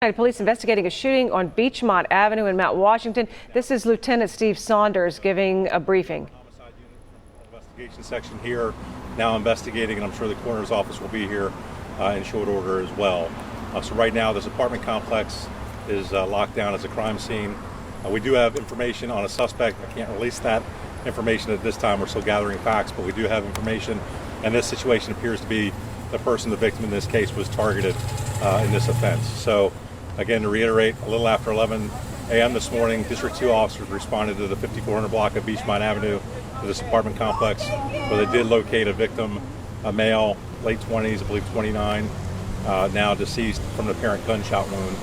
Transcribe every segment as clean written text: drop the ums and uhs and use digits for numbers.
Police investigating a shooting on Beechmont Avenue in Mount Washington. This is Lieutenant Steve Saunders giving a briefing. Investigation section here now investigating, and I'm sure the coroner's office will be here in short order as well. So right now this apartment complex is locked down as a crime scene. We do have information on a suspect. I can't release that information at this time. We're still gathering facts, but we do have information, and this situation appears to be the person, the victim in this case, was targeted in this offense. So again, to reiterate, a little after 11 a.m. this morning, District 2 officers responded to the 5400 block of Beechmont Avenue to this apartment complex, where they did locate a victim, a male, late 20s, I believe 29, now deceased from an apparent gunshot wound.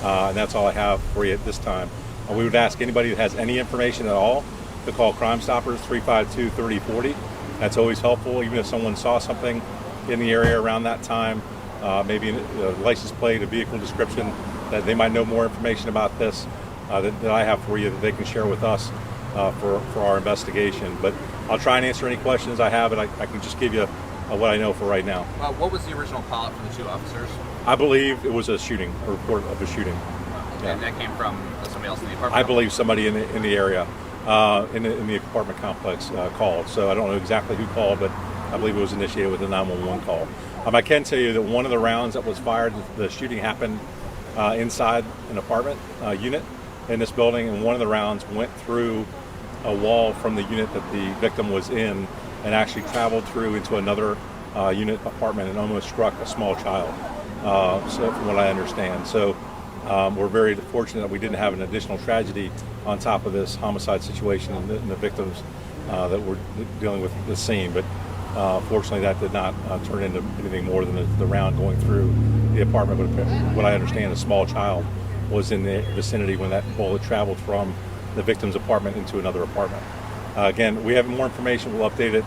And that's all I have for you at this time. We would ask anybody that has any information at all to call Crime Stoppers 352-3040. That's always helpful, even if someone saw something in the area around that time, maybe a license plate, a vehicle description, that they might know more information about this that I have for you that they can share with us for our investigation. But I'll try and answer any questions I have, and I can just give you what I know for right now. What was the original call out from the two officers? I believe it was a shooting, a report of a shooting. And that came from somebody else in the apartment? I believe somebody in the area, in the apartment complex called. So I don't know exactly who called, but I believe it was initiated with a 911 call. I can tell you that one of the rounds that was fired, the shooting happened inside an apartment unit in this building, and one of the rounds went through a wall from the unit that the victim was in and actually traveled through into another unit apartment and almost struck a small child, so from what I understand. So we're very fortunate that we didn't have an additional tragedy on top of this homicide situation and the victims that were dealing with the scene. But fortunately, that did not turn into anything more than the round going through the apartment. But what I understand, a small child was in the vicinity when that bullet traveled from the victim's apartment into another apartment. Again, we have more information. We'll update it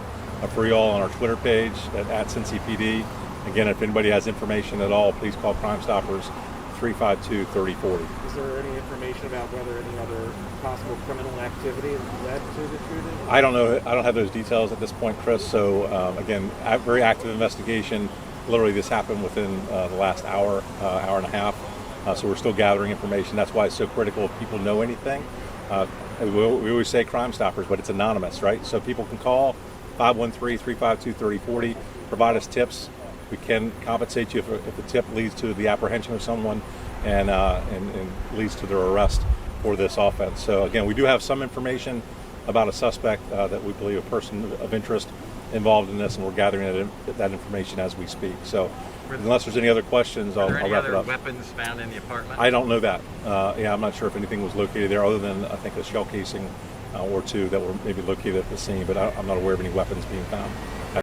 for you all on our Twitter page at Cincy PD. Again, if anybody has information at all, please call Crime Stoppers 352-3040. Is there any information about whether any other possible criminal activity led to the shooting? I don't know. I don't have those details at this point, Chris. So again, very active investigation. Literally, this happened within the last hour, hour and a half. So we're still gathering information. That's why it's so critical if people know anything. We always say Crime Stoppers, but it's anonymous, right? So people can call 513-352-3040, provide us tips. We can compensate you if the tip leads to the apprehension of someone and leads to their arrest for this offense. So again, we do have some information about a suspect that we believe a person of interest involved in this, and we're gathering that information as we speak. So unless there's any other questions, I'll wrap it up. Were there any other weapons found in the apartment? I don't know that. Yeah, I'm not sure if anything was located there other than I think a shell casing or two that were maybe located at the scene, but I'm not aware of any weapons being found.